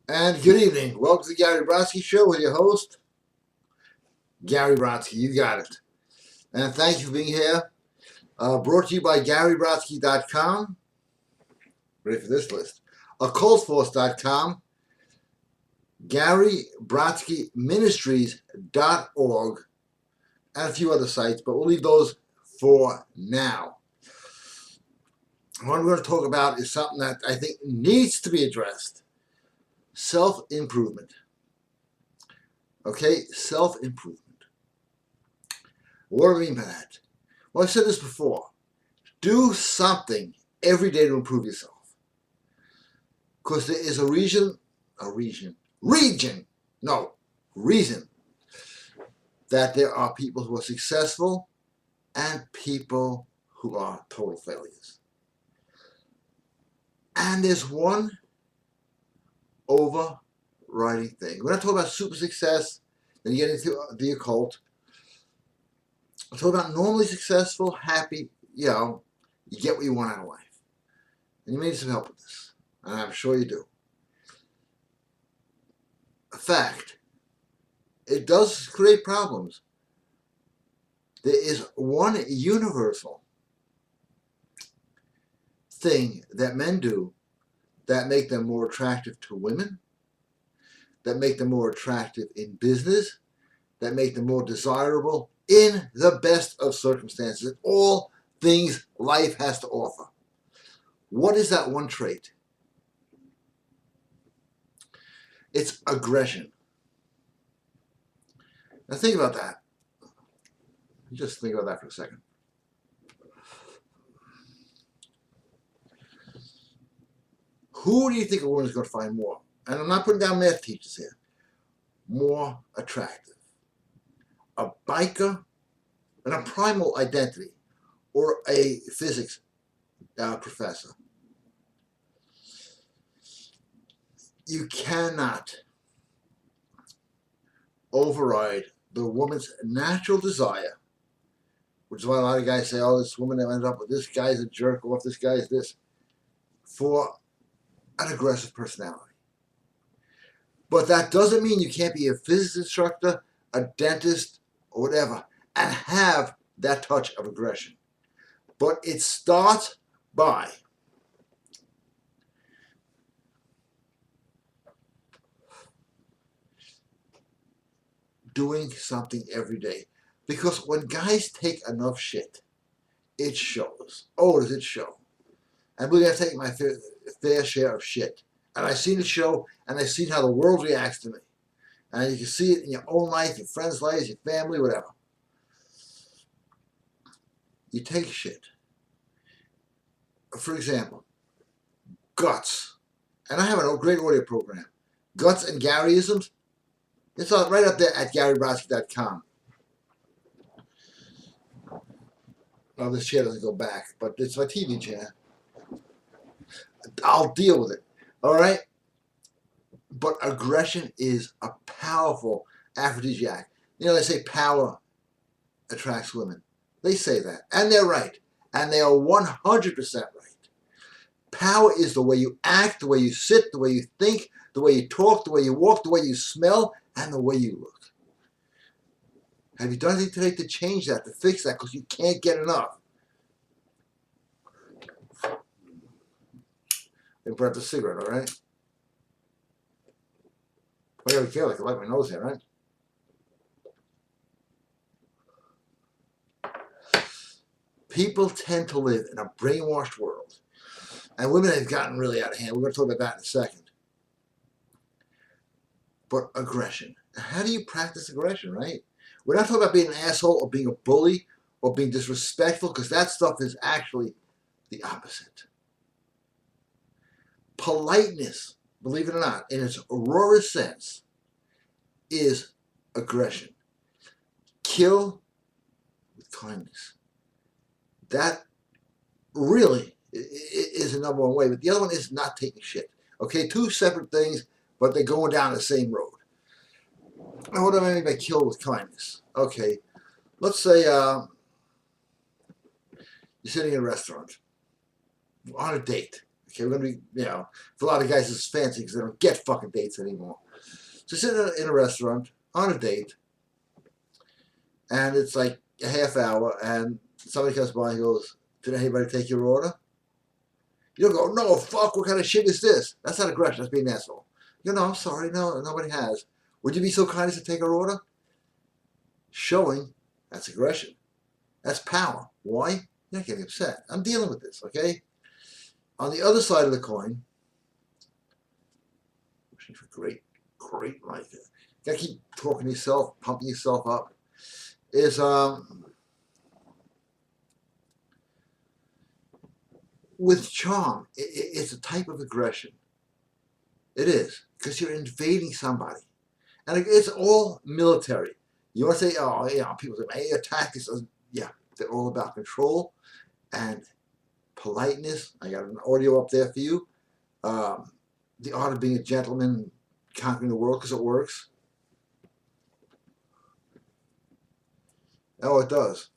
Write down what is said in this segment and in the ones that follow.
And good evening. Welcome to the Gary Brodsky Show with your host, Gary Brodsky. You got it. And thank you for being here. Brought to you by GaryBrodsky.com. Ready for this list? Occultforce.com, GaryBrodskyMinistries.org, and a few other sites, but we'll leave those for now. What I'm going to talk about is something that I think needs to be addressed. Self-improvement. Okay, self-improvement. What do I mean by that? Well, I've said this before. Do something every day to improve yourself. Because there is reason that there are people who are successful and people who are total failures. And there's one overriding thing. We're not talking about super success, then you get into the occult. I'm talking about normally successful, happy, you get what you want out of life. And you may need some help with this. And I'm sure you do. A fact, it does create problems. There is one universal thing that men do that make them more attractive to women, that make them more attractive in business, that make them more desirable in the best of circumstances, all things life has to offer. What is that one trait? It's aggression. Now think about that. Just think about that for a second. Who do you think a woman is going to find more? And I'm not putting down math teachers here. More attractive. A biker and a primal identity, or a physics professor. You cannot override the woman's natural desire, which is why a lot of guys say, oh, this woman that ends up with this guy's a jerk off, this guy's this, for an aggressive personality. But that doesn't mean you can't be a physics instructor, a dentist, or whatever, and have that touch of aggression. But it starts by doing something every day. Because when guys take enough shit, it shows. Oh, does it show? And believe me, I've taken my fair share of shit. And I've seen it show, and I've seen how the world reacts to me. And you can see it in your own life, your friends' lives, your family, whatever. You take shit. For example, guts. And I have a great audio program. Guts and Garyisms. It's right up there at GaryBrodsky.com. Well, this chair doesn't go back, but it's my TV chair. I'll deal with it. All right? But aggression is a powerful aphrodisiac. You know, they say power attracts women. They say that. And they're right. And they are 100% right. Power is the way you act, the way you sit, the way you think, the way you talk, the way you walk, the way you smell, and the way you look. Have you done anything today to change that, to fix that? Because you can't get enough. They burnt the cigarette, all right? I gotta be careful, I can light my nose here, right? People tend to live in a brainwashed world. And women have gotten really out of hand. We're going to talk about that in a second. But aggression. How do you practice aggression, right? We're not talking about being an asshole or being a bully or being disrespectful, because that stuff is actually the opposite. Politeness, believe it or not, in its rawest sense, is aggression. Kill with kindness. That really is the number one way, but the other one is not taking shit. Okay, two separate things, but they're going down the same road. Now, what do I mean by kill with kindness? Okay, let's say you're sitting in a restaurant on a date. Okay, we're going to be, for a lot of guys it's fancy because they don't get fucking dates anymore. So sit in a restaurant on a date, and it's like a half hour, and somebody comes by and goes, "Did anybody take your order?" You don't go, "No, fuck, what kind of shit is this?" That's not aggression, that's being an asshole. You go, "No, I'm sorry, no, nobody has. Would you be so kind as to take our order?" Showing that's aggression. That's power. Why? You're not getting upset. I'm dealing with this, okay? On the other side of the coin, wishing for great life. You gotta keep talking to yourself, pumping yourself up. Is with charm, it's a type of aggression. It is, because you're invading somebody. And it's all military. You want to say, oh, people say, hey, attack is, yeah, they're all about control and politeness. I got an audio up there for you. The art of being a gentleman, conquering the world, because it works. Oh, it does.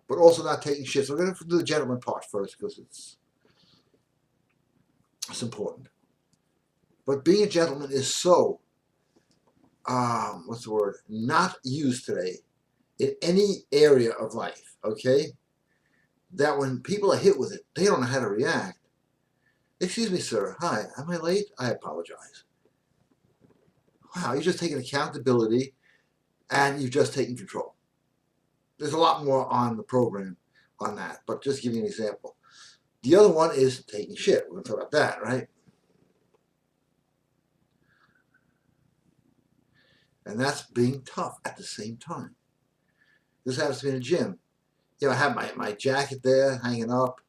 But also not taking shit. So we're going to do the gentleman part first, because it's important. But being a gentleman is so, what's the word, not used today in any area of life, okay? That when people are hit with it, they don't know how to react. "Excuse me, sir. Hi, am I late? I apologize." Wow, you've just taken accountability and you've just taken control. There's a lot more on the program on that, but just give you an example. The other one is taking shit. We're going to talk about that, right? And that's being tough at the same time. This happens to be in a gym. I have my jacket there hanging up,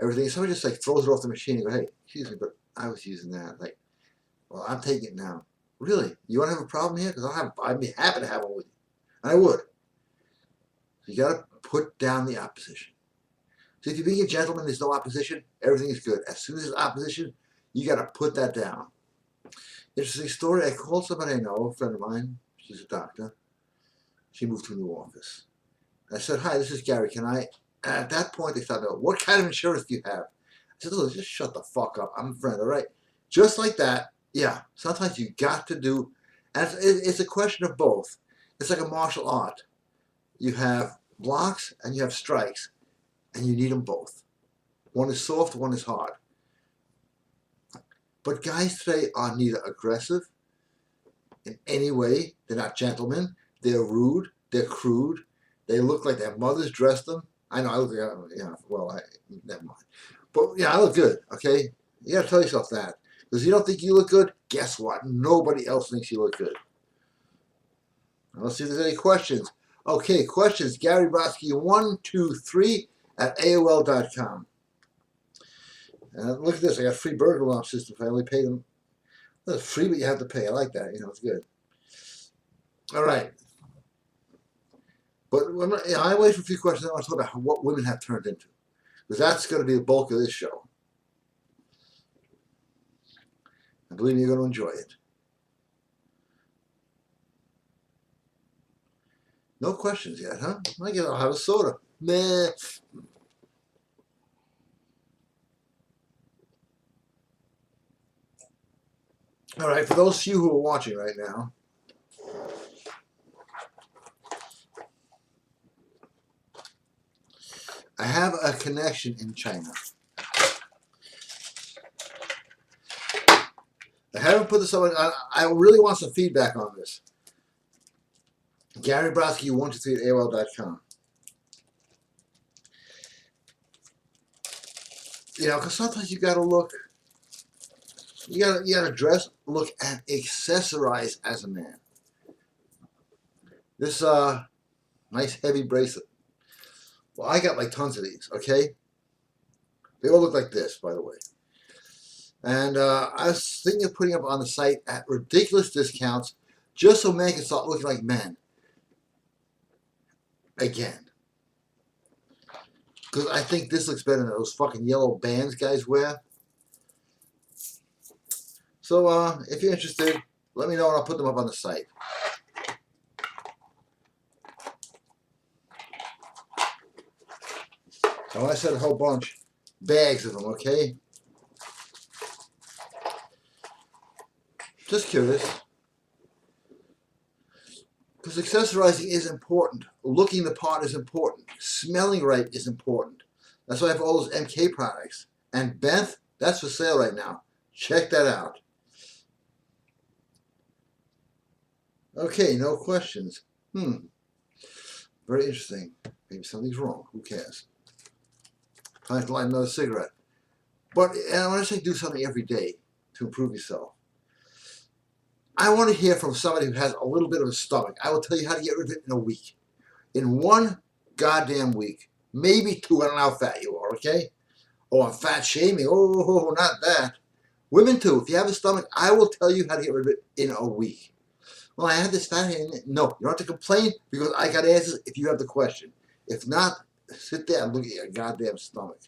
everything. Somebody just like throws it off the machine and go, "Hey, excuse me, but I was using that." Like, "Well, I'm taking it now." "Really? You want to have a problem here? Because I'd be happy to have one with you." And I would. So you got to put down the opposition. So if you're being a gentleman, there's no opposition, everything is good. As soon as there's opposition, you got to put that down. Interesting story. I called somebody I know, a friend of mine. She's a doctor. She moved to a new office. I said, "Hi, this is Gary. Can I?" And at that point, they started, "What kind of insurance do you have?" I said, "Look, just shut the fuck up. I'm a friend, all right?" Just like that. Yeah, sometimes you got to do, and it's a question of both. It's like a martial art. You have blocks and you have strikes, and you need them both. One is soft, one is hard. But guys today are neither aggressive in any way. They're not gentlemen. They're rude. They're crude. They look like their mothers dressed them. I know I look like, never mind. But I look good, okay? You gotta tell yourself that. Because you don't think you look good, guess what? Nobody else thinks you look good. Now, let's see if there's any questions. Okay, questions. Gary Brodsky123 at AOL.com. And look at this. I got free burglar alarm system. If I only pay them. Well, it's free, but you have to pay. I like that. It's good. All right. But I wait for a few questions. I want to talk about what women have turned into. Because that's going to be the bulk of this show. And believe me, you're going to enjoy it. No questions yet, huh? I guess I'll have a soda. Meh. All right, for those of you who are watching right now, I have a connection in China. I haven't put this on. I really want some feedback on this. Gary Brodsky, 123 at AOL.com. Because sometimes you got to look. You got to dress, look, and accessorize as a man. This nice heavy bracelet. Well, I got like tons of these. Okay, they all look like this, by the way. And I was thinking of putting up on the site at ridiculous discounts, just so men can start looking like men again. Because I think this looks better than those fucking yellow bands guys wear. So if you're interested, let me know and I'll put them up on the site. Now, I said a whole bunch. Bags of them, okay? Just curious. Because accessorizing is important. Looking the part is important. Smelling right is important. That's why I have all those MK products. And Beth, that's for sale right now. Check that out. Okay, no questions. Very interesting. Maybe something's wrong. Who cares? Time to light another cigarette. But and when I say do something every day to improve yourself, I want to hear from somebody who has a little bit of a stomach. I will tell you how to get rid of it in a week. In one goddamn week. Maybe two. I don't know how fat you are, okay? Oh, I'm fat shaming. Oh, not that. Women too. If you have a stomach, I will tell you how to get rid of it in a week. Well, I have this fat hand. No, you don't have to complain because I got answers if you have the question. If not, sit there and look at your goddamn stomach.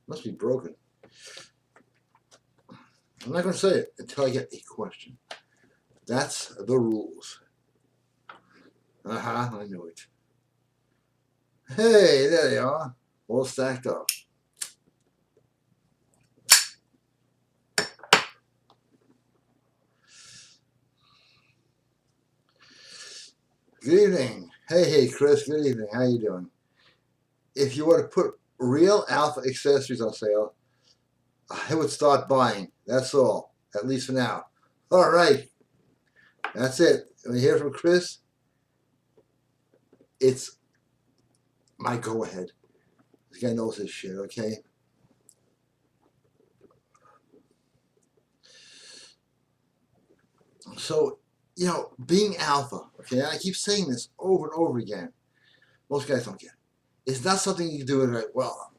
Must be broken. I'm not going to say it until I get a question. That's the rules. I knew it. Hey, there you are. All stacked up. Good evening. Hey, Chris. Good evening. How you doing? If you were to put real alpha accessories on sale, I would start buying. That's all. At least for now. All right. That's it. When you hear from Chris, it's my go-ahead. This guy knows his shit, okay? So, being alpha, okay? I keep saying this over and over again. Most guys don't get it. It's not something you can do and like, well,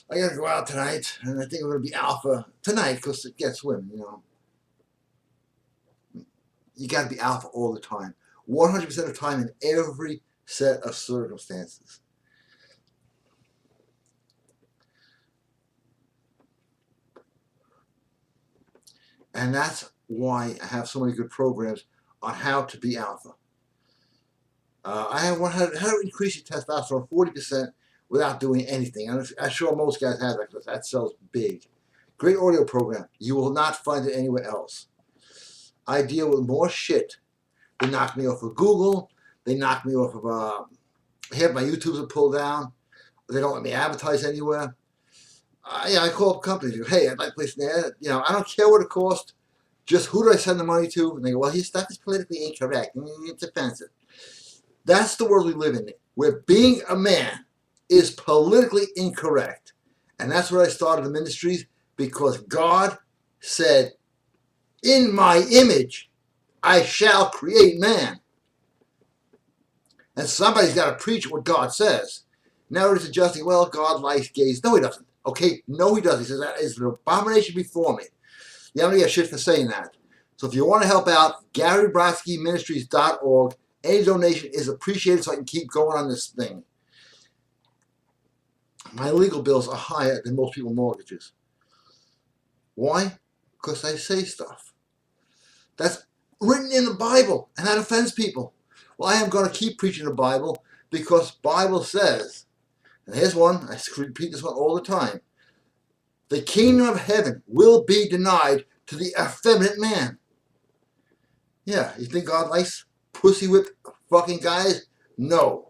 I gotta go out tonight, and I think I'm gonna be alpha tonight because it gets women, You gotta be alpha all the time. 100% of the time in every set of circumstances. And that's why I have so many good programs on how to be alpha. I have one how to increase your testosterone 40% without doing anything. I'm sure most guys have that because that sells big. Great audio program. You will not find it anywhere else. I deal with more shit. They knock me off of Google. They knock me off of my YouTubes are pulled down. They don't let me advertise anywhere. I call up companies. Hey, I'd like to place an ad. I don't care what it costs. Just who do I send the money to? And they go, well, his stuff is politically incorrect. It's offensive. That's the world we live in, where being a man is politically incorrect. And that's where I started the ministries, because God said, in my image, I shall create man. And somebody's got to preach what God says. Now it's adjusting, well, God likes gays. No, he doesn't. Okay? No, he doesn't. He says, that is an abomination before me. You don't get shit for saying that. So if you want to help out, GaryBrodskyMinistries.org. Any donation is appreciated so I can keep going on this thing. My legal bills are higher than most people's mortgages. Why? Because I say stuff. That's written in the Bible, and that offends people. Well, I am going to keep preaching the Bible because Bible says, and here's one, I repeat this one all the time, the kingdom of heaven will be denied to the effeminate man. Yeah, you think God likes pussy whipped fucking guys? No.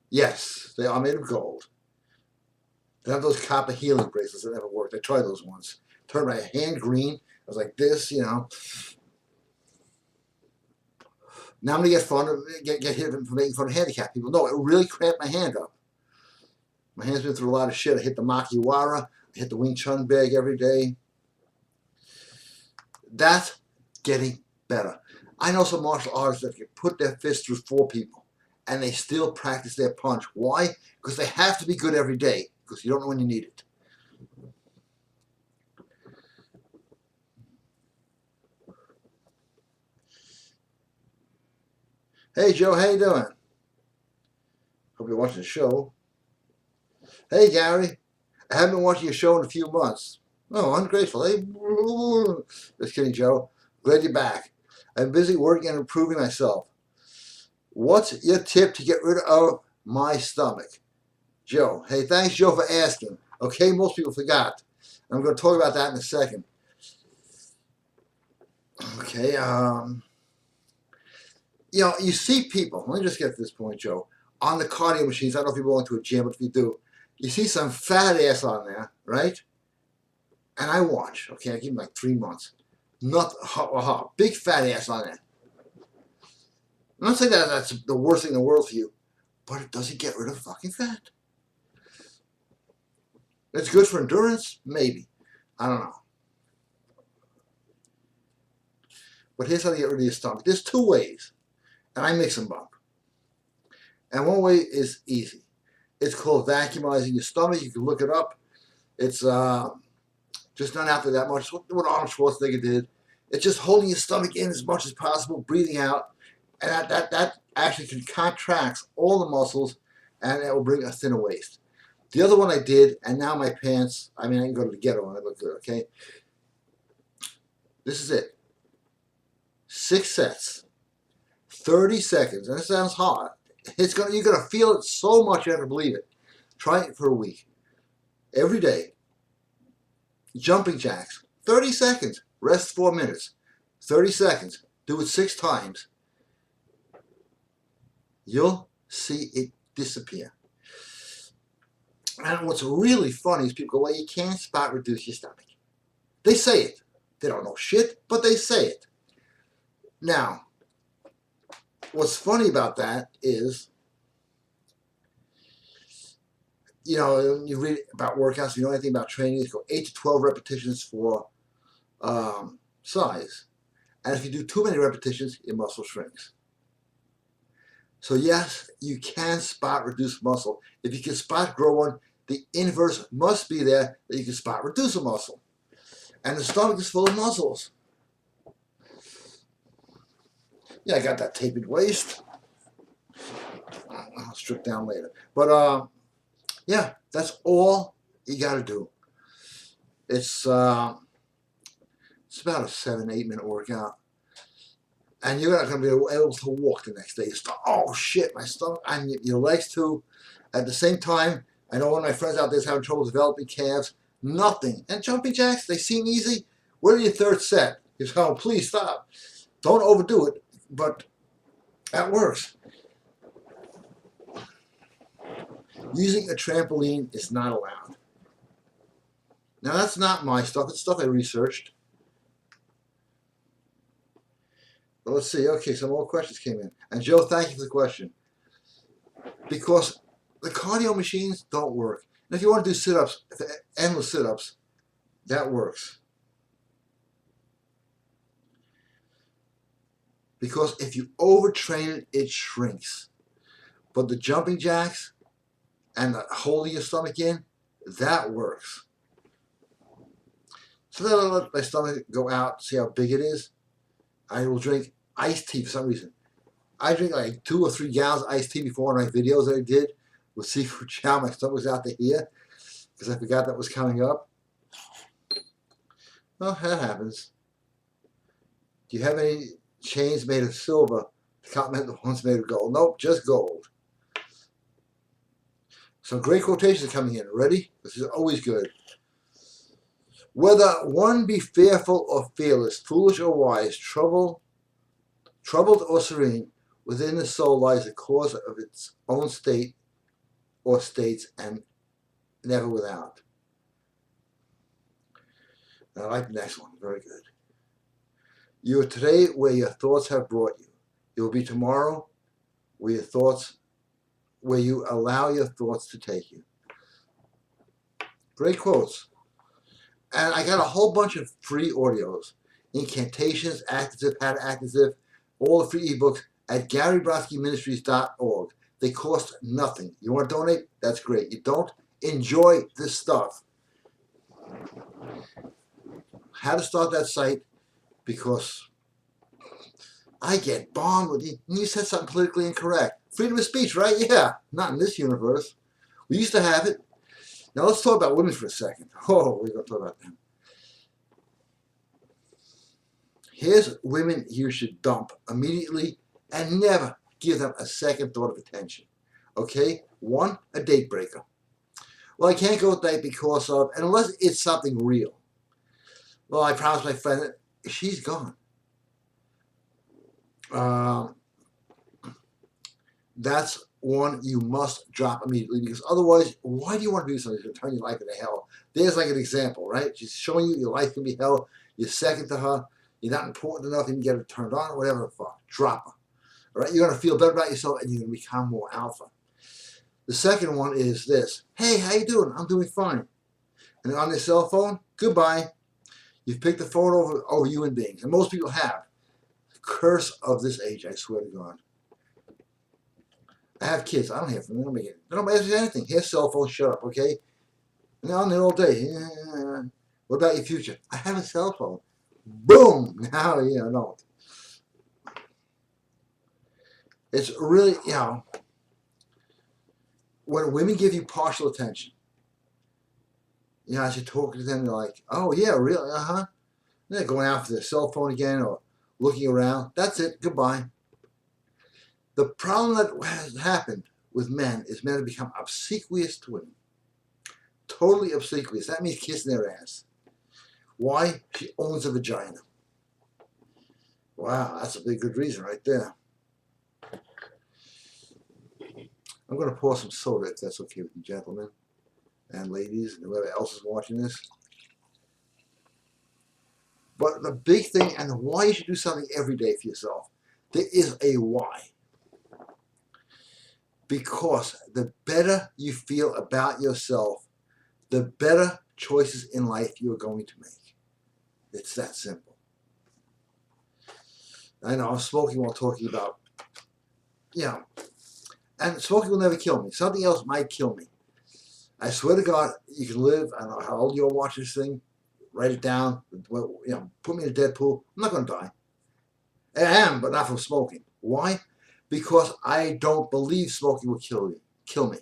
Yes, they are made of gold. They have those copper healing bracelets that never worked. I tried those once. Turned my hand green. I was like this, Now I'm gonna get hit for making fun of handicapped people. No, it really cramped my hand up. My hand's been through a lot of shit. I hit the Makiwara. I hit the Wing Chun bag every day. That's getting better. I know some martial artists that can put their fist through 4 people and they still practice their punch. Why? Because they have to be good every day, because you don't know when you need it. Hey Joe, how you doing? Hope you're watching the show. Hey Gary, I haven't been watching your show in a few months. Oh, ungrateful. Hey, just kidding, Joe. Glad you're back. I'm busy working and improving myself. What's your tip to get rid of my stomach? Joe. Hey, thanks, Joe, for asking. Okay, most people forgot. I'm going to talk about that in a second. Okay, you see people, let me just get to this point, Joe, on the cardio machines. I don't know if you belong to a gym, but if you do, you see some fat ass on there, right? And I watch, okay, I give them like 3 months. Not big fat ass on there. I'm not saying that that's the worst thing in the world for you, but it doesn't get rid of fucking fat. It's good for endurance, maybe. I don't know. But here's how to get rid of your stomach. There's 2 ways, and I mix them up. And one way is easy. It's called vacuumizing your stomach. You can look it up. It's just not after that much. What Arnold Schwarzenegger did. It's just holding your stomach in as much as possible, breathing out, and that actually can contract all the muscles, and it will bring a thinner waist. The other one I did, and now my pants, I mean, I can go to the ghetto and I look good, okay? This is it. 6 sets, 30 seconds, and it sounds hard. You're gonna feel it so much you have to believe it. Try it for a week. Every day. Jumping jacks, 30 seconds. Rest 4 minutes. 30 seconds. Do it 6 times. You'll see it disappear. And what's really funny is people go, well, you can't spot reduce your stomach. They say it. They don't know shit, but they say it. Now, what's funny about that is, you read about workouts, you know anything about training, you go 8 to 12 repetitions for size. And if you do too many repetitions, your muscle shrinks. So yes, you can spot reduce muscle. If you can spot grow one, the inverse must be there that you can spot reduce a muscle. And the stomach is full of muscles. Yeah, I got that tapered waist. I'll strip down later. But yeah, that's all you got to do. It's about a 7-8 minute workout, and you're not going to be able to walk the next day. Oh shit, my stomach, and your legs too. At the same time, I know one of my friends out there is having trouble developing calves. Nothing. And jumping jacks, they seem easy. Where your 3rd set? You say, oh, please stop. Don't overdo it, but that works. Using a trampoline is not allowed. Now, that's not my stuff. It's stuff I researched. But let's see. Okay, some more questions came in. And Joe, thank you for the question. Because the cardio machines don't work. And if you want to do sit-ups, endless sit-ups, that works. Because if you overtrain it, it shrinks. But the jumping jacks and the holding your stomach in, that works. So then I'll let my stomach go out, see how big it is. I will drink iced tea for some reason. I drink like 2 or 3 gallons of iced tea before one of my videos that I did with Seafood Chow. My stomach was out to here because I forgot that was coming up. Well, that happens. Do you have any chains made of silver to complement the ones made of gold? Nope, just gold. Some great quotations are coming in. Ready? This is always good. Whether one be fearful or fearless, foolish or wise, troubled or serene, within the soul lies the cause of its own state or states, and never without. And I like the next one. Very good. You are today where your thoughts have brought you. You will be tomorrow where you allow your thoughts to take you. Great quotes. And I got a whole bunch of free audios, incantations, act as if, how to act as if, all the free ebooks at GaryBrodskyMinistries.org. They cost nothing. You want to donate? That's great. You don't? Enjoy this stuff. How to start that site, because I get bombed with you said something politically incorrect. Freedom of speech, right? Yeah. Not in this universe. We used to have it. Now let's talk about women for a second. Oh, we're going to talk about them. Here's women you should dump immediately and never give them a second thought of attention. Okay? 1, a date breaker. Well, I can't go with that because of, and unless it's something real. Well, I promised my friend that she's gone. That's one you must drop immediately, because otherwise, why do you want to do something to turn your life into hell? There's like an example, right? She's showing you your life can be hell. You're second to her. You're not important enough. You can get her turned on or whatever the fuck. Drop her. All right? You're going to feel better about yourself and you're going to become more alpha. The second one is this. Hey, how you doing? I'm doing fine. And on their cell phone, goodbye. You've picked the phone over human beings. And most people have. Curse of this age, I swear to God. I have kids. I don't hear from them. They don't ask me anything. Here's cell phone. Shut up, okay? And they're on there all day. What about your future? I have a cell phone. Boom! Now, don't. It's really, when women give you partial attention, as you're talking to them, they're like, oh, yeah, really? Uh-huh. They're going out for their cell phone again or looking around. That's it. Goodbye. The problem that has happened with men is men have become obsequious to women. Totally obsequious. That means kissing their ass. Why? She owns a vagina. Wow, that's a big good reason right there. I'm going to pour some soda if that's okay with you, gentlemen and ladies and whoever else is watching this. But the big thing and why you should do something every day for yourself, there is a why. Because the better you feel about yourself, the better choices in life you are going to make. It's that simple. I know I'm smoking while talking about, and smoking will never kill me. Something else might kill me. I swear to God, you can live. I don't know how old you'll watch this thing. Write it down. Put me in a dead pool. I'm not going to die. I am, but not from smoking. Why? Because I don't believe smoking will kill me.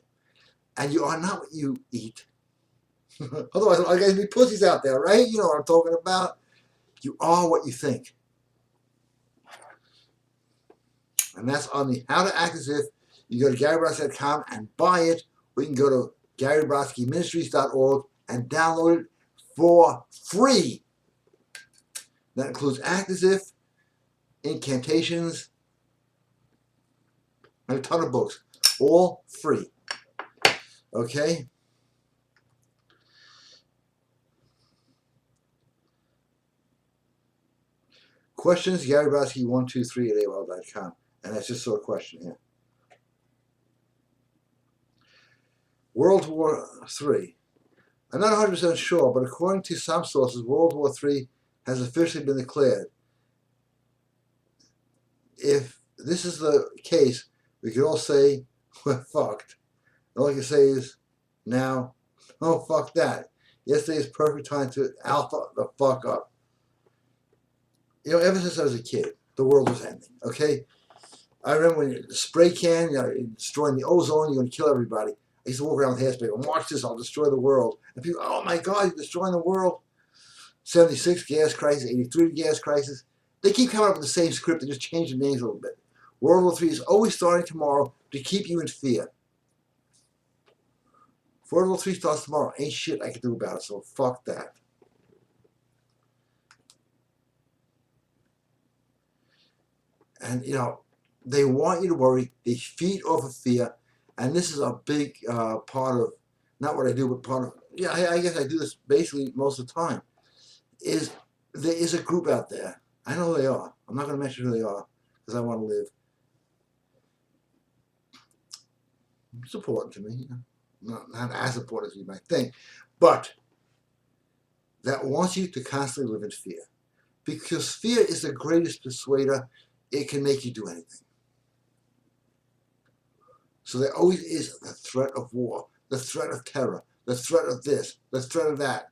And you are not what you eat. Otherwise, I guys be pussies out there, right? You know what I'm talking about. You are what you think. And that's on the How to Act As If. You go to GaryBrodsky.com and buy it. Or you can go to GaryBrodskyMinistries.org and download it for free. That includes Act As If, incantations, and a ton of books. All free. Okay? Questions, GaryBrodsky123@AOL.com. And that's just sort of question here. World War III. I'm not 100% sure, but according to some sources, World War III has officially been declared. If this is the case, we could all say we're fucked. All I can say is now, oh, fuck that. Yesterday is perfect time to alpha the fuck up. Ever since I was a kid, the world was ending, okay? I remember when the spray can, you're destroying the ozone, you're going to kill everybody. I used to walk around with hairspray and watch this, I'll destroy the world. And people, oh my God, you're destroying the world. 76, gas crisis, 83, gas crisis. They keep coming up with the same script, they just change the names a little bit. World War III is always starting tomorrow to keep you in fear. World War III starts tomorrow. Ain't shit I can do about it, so fuck that. And, they want you to worry. They feed off of fear. And this is a big part of, not what I do, but part of, I guess I do this basically most of the time, is there is a group out there. I know who they are. I'm not going to mention who they are because I want to live. It's important to me. Not as important as you might think. But that wants you to constantly live in fear. Because fear is the greatest persuader. It can make you do anything. So there always is the threat of war, the threat of terror, the threat of this, the threat of that.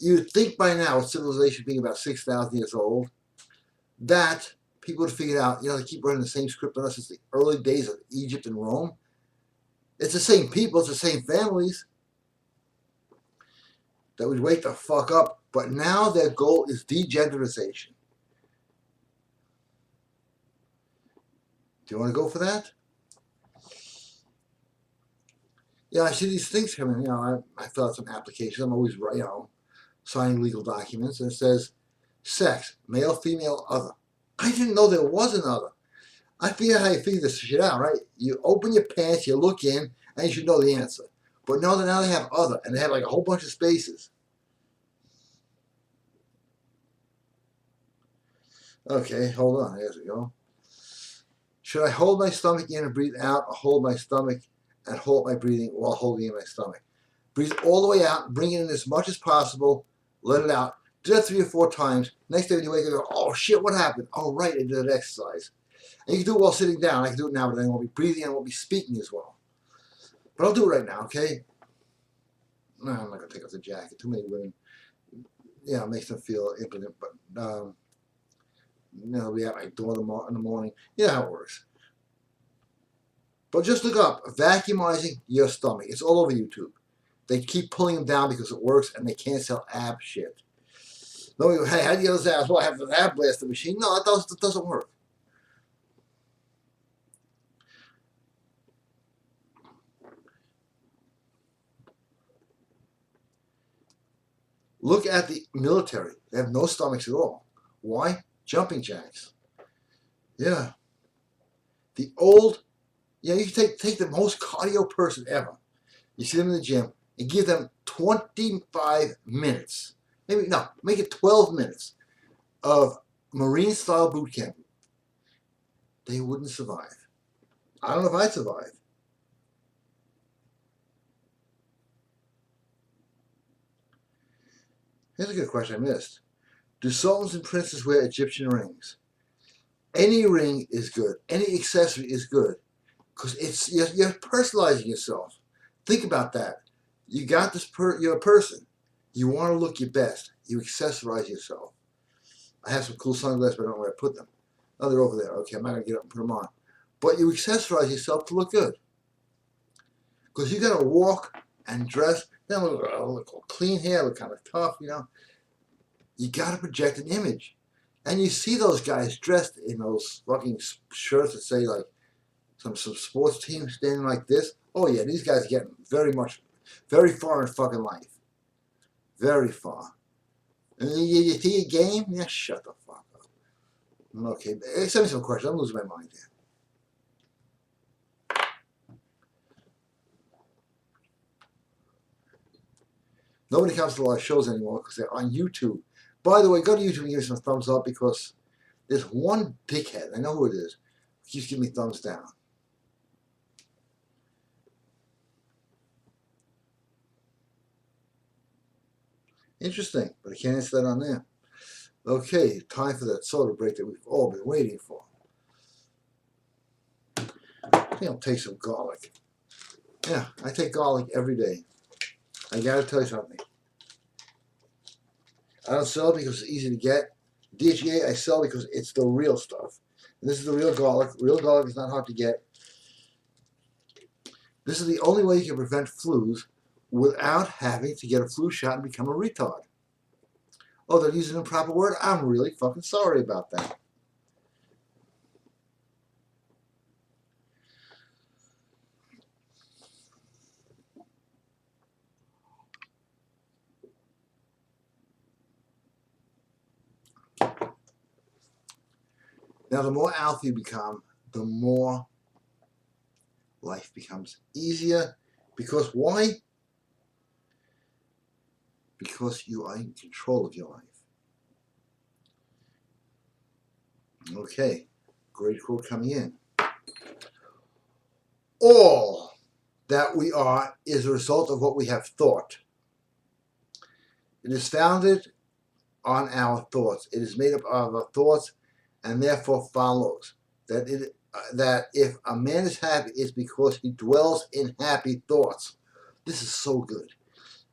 You'd think by now, with civilization being about 6,000 years old, that people would figure out, they keep running the same script on us since the early days of Egypt and Rome. It's the same people, it's the same families that would wake the fuck up. But now their goal is degenderization. Do you want to go for that? Yeah, I see these things coming. I fill out some applications. I'm always, signing legal documents, and it says sex, male, female, other. I didn't know there was an other. I figure how you figure this shit out, right? You open your pants, you look in, and you should know the answer. But no, now they have other, and they have like a whole bunch of spaces. Okay, hold on. There we go. Should I hold my stomach in and breathe out, or hold my stomach and hold my breathing while holding in my stomach? Breathe all the way out, bring it in as much as possible, let it out. Do that 3 or 4 times. Next day when you wake up, you go, oh shit, what happened? Oh, right, I did that exercise. And you can do it while sitting down. I can do it now, but then I won't be breathing and I won't be speaking as well. But I'll do it right now, okay? No, I'm not going to take off the jacket. Too many women, it makes them feel impotent, but, we have my door in the morning. You know how it works. But just look up vacuumizing your stomach. It's all over YouTube. They keep pulling them down because it works, and they can't sell ab shit. No, hey, how do you get those abs? Well, I have an ab blaster machine. No, it doesn't work. Look at the military. They have no stomachs at all. Why? Jumping jacks. Yeah. The old, you can take the most cardio person ever. You see them in the gym and give them 25 minutes. Make it 12 minutes of Marine style boot camp. They wouldn't survive. I don't know if I'd survive. Here's a good question I missed. Do sultans and princes wear Egyptian rings? Any ring is good. Any accessory is good. Because you're personalizing yourself. Think about that. You got this, you're a person. You want to look your best. You accessorize yourself. I have some cool sunglasses, but I don't know where I put them. Oh, they're over there. Okay, I'm not going to get up and put them on. But you accessorize yourself to look good. Because you got to walk and dress. Then look clean hair, look kind of tough, You got to project an image. And you see those guys dressed in those fucking shirts that say, like, some sports team standing like this. Oh, yeah, these guys are getting very far in fucking life. Very far. And you see a game? Yeah, shut the fuck up. Okay, send me some questions. I'm losing my mind here. Nobody comes to a lot of shows anymore because they're on YouTube. By the way, go to YouTube and give me some thumbs up because there's one dickhead, I know who it is, who keeps giving me thumbs down. Interesting, but I can't answer that on there. Okay, time for that soda break that we've all been waiting for. I think I'll take some garlic. Yeah, I take garlic every day. I gotta tell you something. I don't sell it because it's easy to get. DHEA I sell because it's the real stuff. And this is the real garlic. Real garlic is not hard to get. This is the only way you can prevent flus without having to get a flu shot and become a retard. Oh, they're using an improper word? I'm really fucking sorry about that. Now, the more alpha you become, the more life becomes easier. Because why? Because you are in control of your life. Okay, great quote coming in. All that we are is a result of what we have thought. It is founded on our thoughts. It is made up of our thoughts, and therefore follows that if a man is happy, it's because he dwells in happy thoughts. This is so good.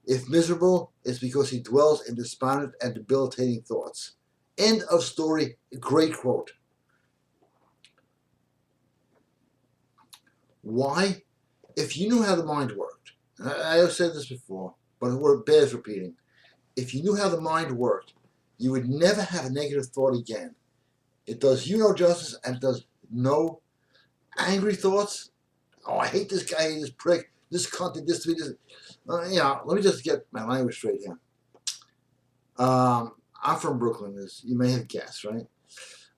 If miserable, it's because he dwells in despondent and debilitating thoughts. End of story. Great quote. Why? If you knew how the mind worked, and I have said this before, but it bears repeating. If you knew how the mind worked, you would never have a negative thought again. It does you no justice and it does no Angry thoughts. Oh, I hate this guy, I hate this prick, this cunt did this to me. This. Let me just get my language straight here. I'm from Brooklyn, as you may have guessed, right?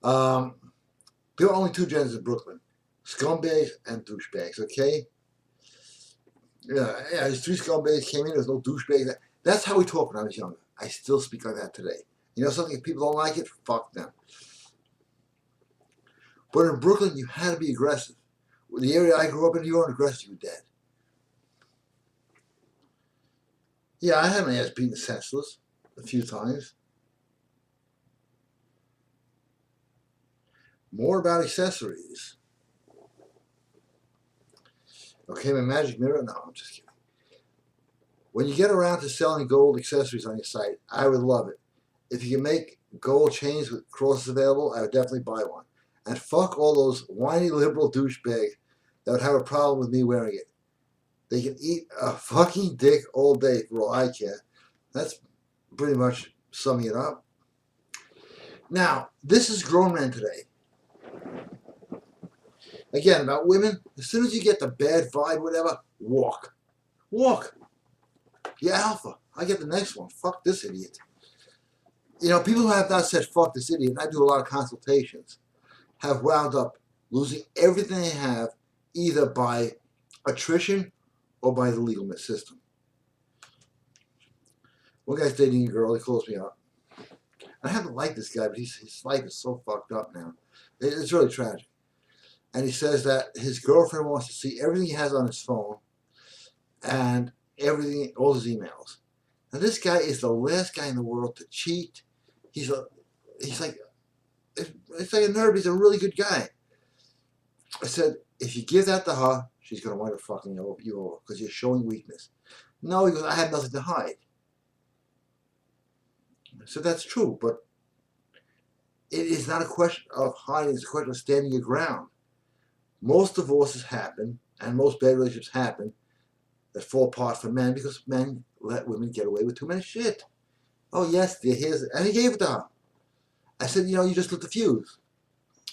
There are only two genders in Brooklyn: scumbags and douchebags. Okay. Yeah. These three scumbags came in. There's no douchebags. That's how we talk when I was younger. I still speak like that today. You know something? If people don't like it, fuck them. But in Brooklyn, you had to be aggressive. The area I grew up in, you weren't aggressive, you were dead. Yeah, I had my ass beaten senseless a few times. More about accessories. Okay, my magic mirror? No, I'm just kidding. When you get around to selling gold accessories on your site, I would love it. If you can make gold chains with crosses available, I would definitely buy one. And fuck all those whiny liberal douchebags that would have a problem with me wearing it. They can eat a fucking dick all day for all I care. That's pretty much summing it up. Now, this is grown men today. Again, about women, as soon as you get the bad vibe, whatever, walk. Walk. You're alpha. I get the next one. Fuck this idiot. You know, people who have not said fuck this idiot, and I do a lot of consultations, have wound up losing everything they have either by attrition or by the legal system. One guy's dating a girl, he calls me up. I haven't liked this guy, but his life is so fucked up now. It's really tragic. And he says that his girlfriend wants to see everything he has on his phone and everything, all his emails. Now this guy is the last guy in the world to cheat. He's like, it's like a nerd. He's a really good guy. I said, if you give that to her, she's gonna wind up fucking you over because you're showing weakness. No, he goes, I have nothing to hide. I said, that's true, but it is not a question of hiding. It's a question of standing your ground. Most divorces happen, and most bad relationships happen that fall apart for men because men let women get away with too much shit. Oh, yes, dear, here's it. And he gave it to her. I said, you just lit the fuse.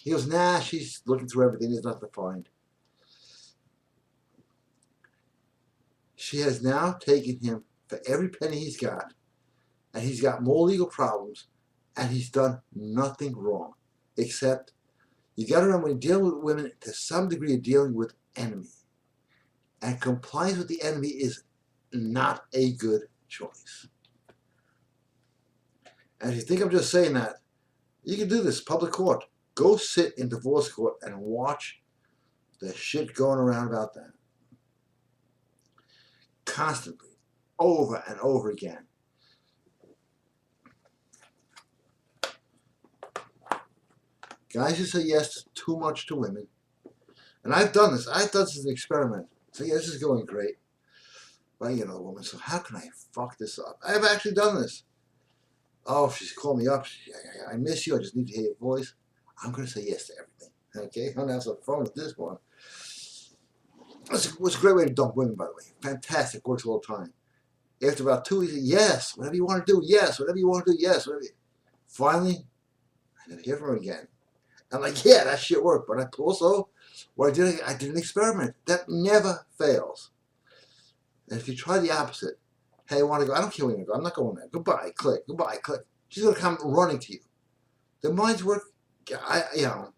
He goes, nah, she's looking through everything. There's nothing to find. She has now taken him for every penny he's got, and he's got more legal problems, and he's done nothing wrong, except you got to remember when you're dealing with women, to some degree you're dealing with enemy. And compliance with the enemy is not a good choice. And if you think I'm just saying that, you can do this, public court. Go sit in divorce court and watch the shit going around about that. Constantly, over and over again. Guys who say yes too much to women. And I've done this. I've done this as an experiment. So yeah, this is going great. But the woman, so how can I fuck this up? I've actually done this. Oh, she's called me up. I miss you. I just need to hear your voice. I'm going to say yes to everything. Okay? I'm going to have some fun with this one. It's a great way to dump women, by the way. Fantastic. Works all the time. After about 2 weeks, yes, whatever you want to do, yes, whatever you want to do, yes. Finally, I never hear from her again. I'm like, yeah, that shit worked. But I did an experiment. That never fails. And if you try the opposite, hey, I want to go, I don't care where you go, I'm not going there. Goodbye, click, goodbye, click. She's going to come running to you. Their minds work, as I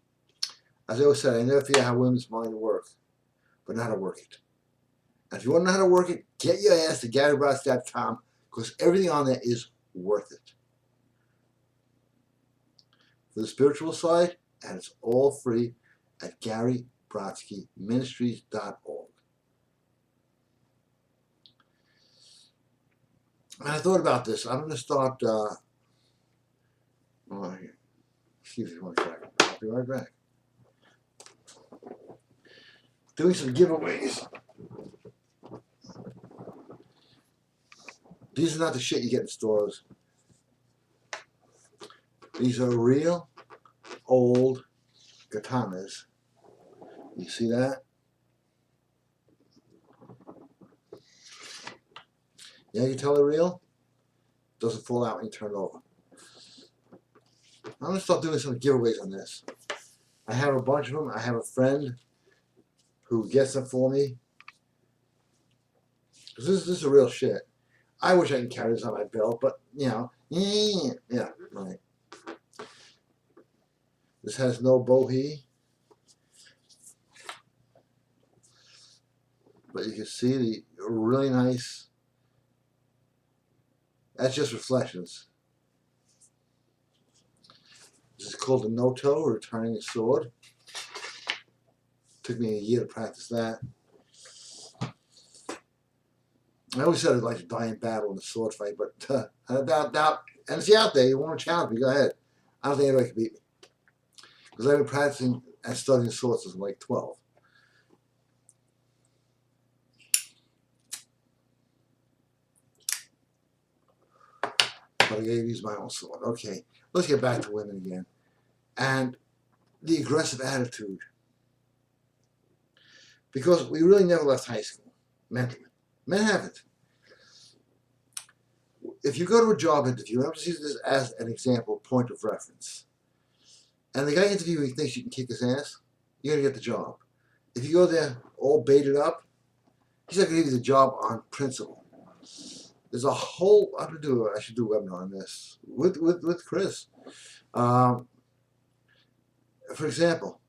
always said, I never forget how women's minds work, but not how to work it. And if you want to know how to work it, get your ass to GaryBrodsky.com because everything on there is worth it. For the spiritual side, and it's all free at GaryBrodskyMinistries.org. And I thought about this. I'm going to start. Excuse me one second. I'll be right back. Doing some giveaways. These are not the shit you get in stores. These are real old katanas. You see that? Yeah, you tell they're real? Doesn't fall out when you turn it over. I'm going to start doing some giveaways on this. I have a bunch of them. I have a friend who gets them for me. Because this is a real shit. I wish I could carry this on my belt, but, you know, yeah, right. This has no bohea. But you can see the really nice, that's just reflections. This is called the Noto, or Returning the Sword. Took me a year to practice that. I always said I'd like to die in battle in a sword fight, but I doubt, and it's out there, you want to challenge me, go ahead. I don't think anybody can beat me. Because I've been practicing and studying swords since I'm like 12. But I gotta use my own sword. Okay, let's get back to women again. And the aggressive attitude. Because we really never left high school, mentally. Men haven't. If you go to a job interview, I'm just using this as an example, point of reference, and the guy interviewing thinks you can kick his ass, you're going to get the job. If you go there all baited up, he's not going to give you the job on principle. There's a whole, I should do a webinar on this with Chris. For example,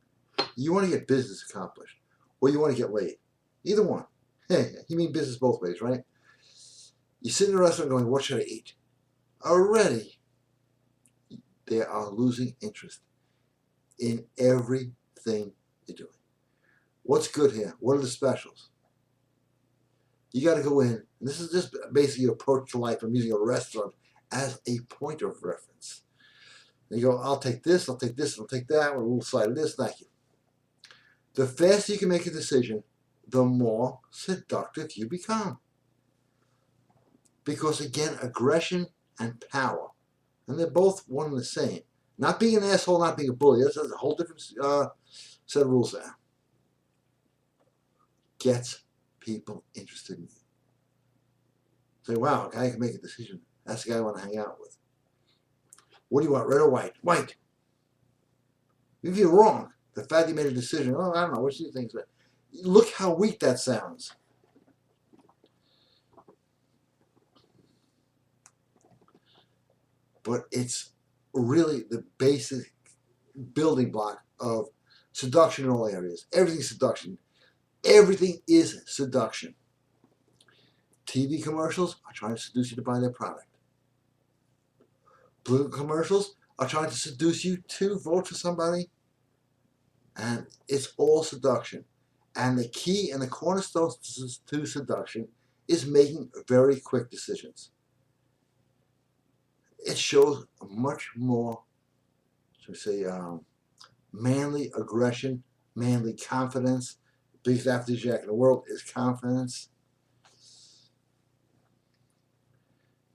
you want to get business accomplished, or you want to get laid. Either one. Hey, you mean business both ways, right? You sit in a restaurant going, what should I eat? Already, they are losing interest in everything you're doing. What's good here? What are the specials? You got to go in, and this is just basically your approach to life. I'm using a restaurant as a point of reference. And you go, I'll take this, I'll take this, I'll take that, with a little side of this, thank you. The faster you can make a decision, the more seductive you become. Because again, aggression and power, and they're both one and the same. Not being an asshole, not being a bully, that's a whole different set of rules there. Gets people interested in you. Say, wow, a guy can make a decision. That's the guy I want to hang out with. What do you want, red or white? White. If you're wrong, the fact you made a decision, oh, I don't know, what do you think? Look how weak that sounds. But it's really the basic building block of seduction in all areas. Everything's seduction. Everything is seduction. TV commercials are trying to seduce you to buy their product. Political commercials are trying to seduce you to vote for somebody. And it's all seduction. And the key and the cornerstone to seduction is making very quick decisions. It shows a much more, should we say, manly aggression, manly confidence. The biggest aphrodisiac in the world is confidence.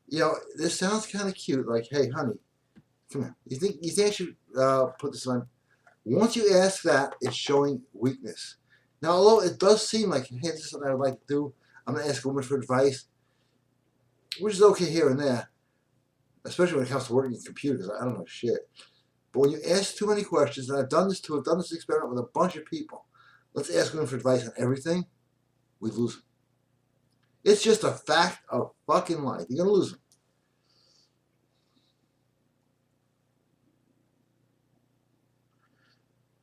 You know, this sounds kind of cute, like, hey, honey, come here. You think I should put this on? Once you ask that, it's showing weakness. Now, although it does seem like, hey, this is something I would like to do, I'm going to ask a woman for advice, which is okay here and there, especially when it comes to working with computers. I don't know shit. But when you ask too many questions, and I've done this experiment with a bunch of people, let's ask women for advice on everything, we lose them. It's just a fact of fucking life. You're going to lose them.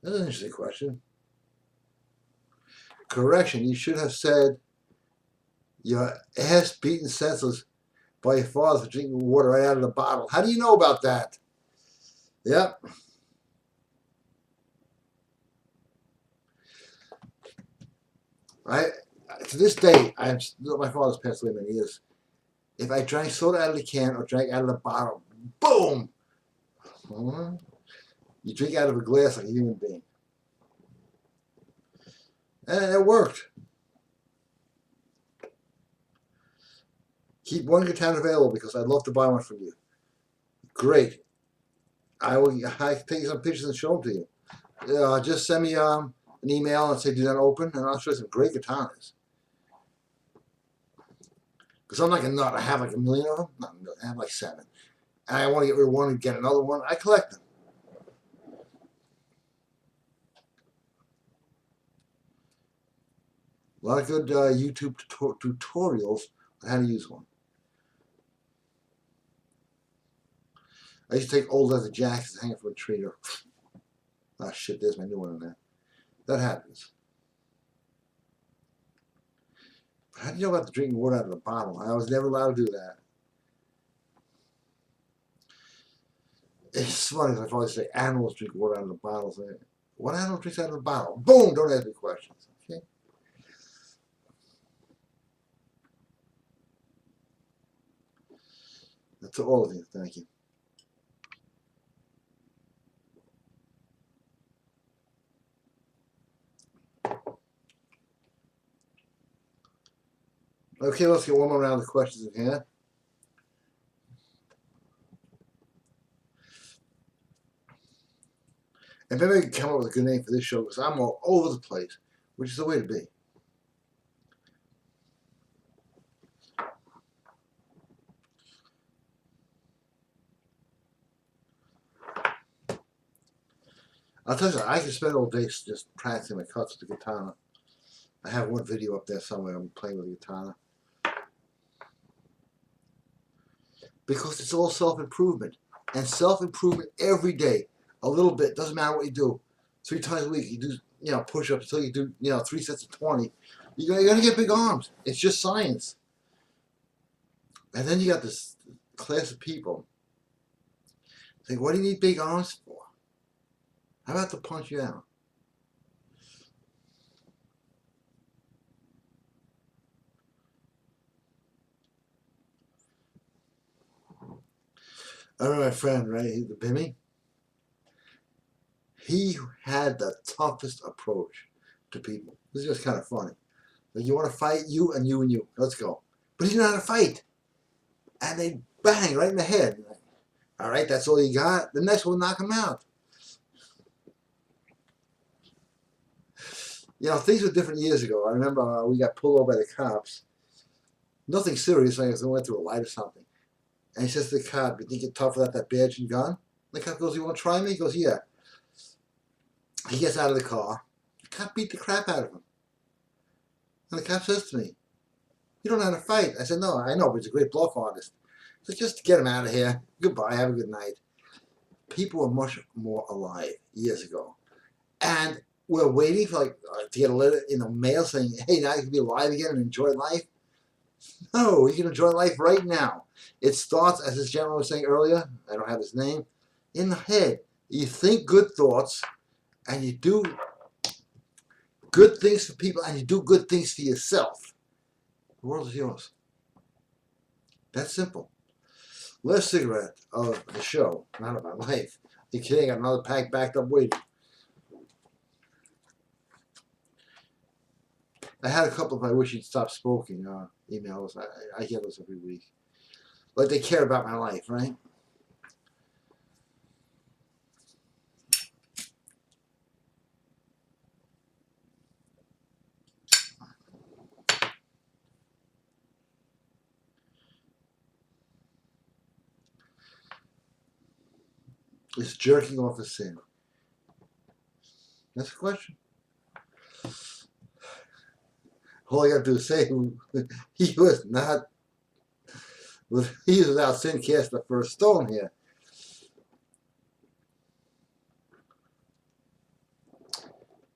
That's an interesting question. Correction, you should have said your ass beaten senseless by your father for drinking water right out of the bottle. How do you know about that? Yep. To this day, my father's passed away many years. If I drank soda out of the can or drank out of the bottle, boom! You drink out of a glass like a human being. And it worked. Keep one katana available because I'd love to buy one from you. Great. I can take some pictures and show them to you. Just send me an email and say, do that open, and I'll show you some great katanas. Because I'm like a nut. I have like a million of them. Not a million, I have like 7. And I want to get rid of one and get another one. I collect them. A lot of good YouTube tutorials on how to use one. I used to take old leather jackets and hang it from a tree. Or, ah, shit, there's my new one in there. That happens. How do you know about the drinking water out of the bottle? I was never allowed to do that. It's funny because I probably say animals drink water out of the bottles. What animal drinks out of the bottle? Boom! Don't ask me questions. Okay. That's all of you. Thank you. Okay, let's get one more round of questions in here. And maybe I can come up with a good name for this show because I'm all over the place, which is the way to be. I'll tell you, I can spend all day just practicing my cuts with the katana. I have one video up there somewhere. I'm playing with the katana. Because it's all self-improvement. And self-improvement every day. A little bit. Doesn't matter what you do. 3 times a week. You do, push-ups until you do, 3 sets of 20. You're going to get big arms. It's just science. And then you got this class of people. Think, what do you need big arms for? How about to punch you out? I remember my friend, right, the Bimmy. He had the toughest approach to people. This is just kind of funny. Like, you want to fight? You and you and you. Let's go. But he didn't know how to fight. And they bang right in the head. All right, that's all you got? The next one will knock him out. Things were different years ago. I remember we got pulled over by the cops. Nothing serious, like I went through a light or something. And he says to the cop, you think you're tough without that badge and gun? The cop goes, you want to try me? He goes, yeah. He gets out of the car. The cop beat the crap out of him. And the cop says to me, you don't know how to fight. I said, no, I know, but he's a great bluff artist. So just get him out of here. Goodbye, have a good night. People were much more alive years ago. And we're waiting for to get a letter in the mail saying, hey, now you can be alive again and enjoy life. No, you can enjoy life right now. It starts, as this gentleman was saying earlier, I don't have his name, in the head. You think good thoughts, and you do good things for people, and you do good things for yourself. The world is yours. That's simple. Last cigarette of the show, not of my life. You kidding? I got another pack backed up waiting. I had a couple of I wish you'd stop smoking emails. I get those every week. Like they care about my life, right? Is jerking off a sin? That's a question. All I got to do is say he was not. He was without sin cast the first stone here.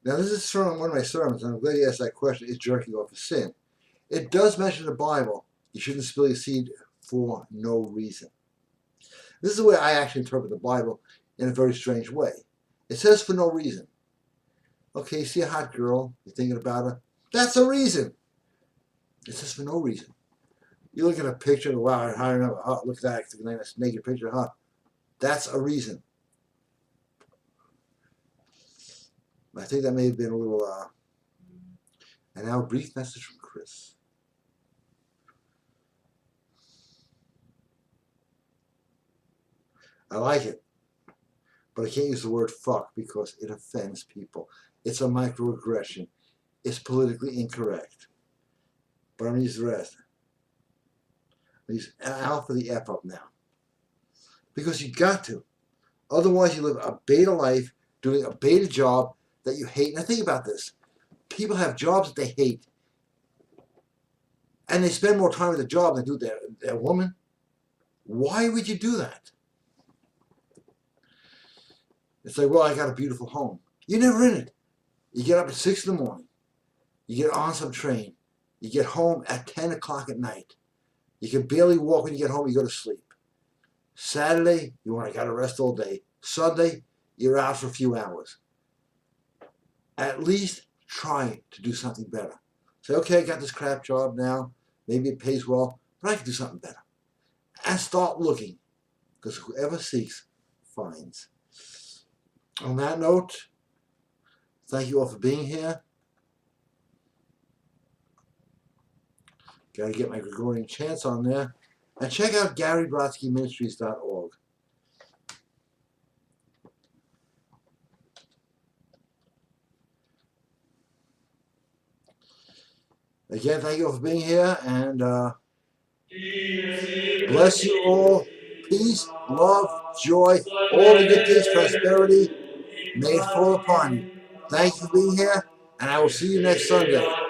Now this is from one of my sermons, and I'm glad you asked that question. Is jerking off a sin? It does mention in the Bible you shouldn't spill your seed for no reason. This is the way I actually interpret the Bible in a very strange way. It says for no reason. Okay, you see a hot girl, you're thinking about her. That's a reason. It says for no reason. You look at a picture and wow, I remember, look at that, it's a nice naked picture, That's a reason. I think that may have been a little, and now a brief message from Chris. I like it, but I can't use the word fuck because it offends people. It's a microaggression. It's politically incorrect. But I'm going to use the rest. I'm going to use Al for the F up now. Because you got to. Otherwise you live a beta life, doing a beta job that you hate. Now think about this. People have jobs that they hate. and they spend more time at the job than do their woman. Why would you do that? It's like, well, I got a beautiful home. You're never in it. You get up at 6 in the morning. You get on some train. You get home at 10 o'clock at night. You can barely walk when you get home. You go to sleep. Saturday, you want to got to rest all day. Sunday, you're out for a few hours. At least try to do something better. Say, okay, I got this crap job now. Maybe it pays well, but I can do something better. And start looking, because whoever seeks finds. On that note, thank you all for being here. Got to get my Gregorian chants on there. And check out GaryBrodskyMinistries.org. Again, thank you all for being here, and bless you all. Peace, love, joy, all the good things, prosperity, may it fall upon you. Thank you for being here, and I will see you next Sunday.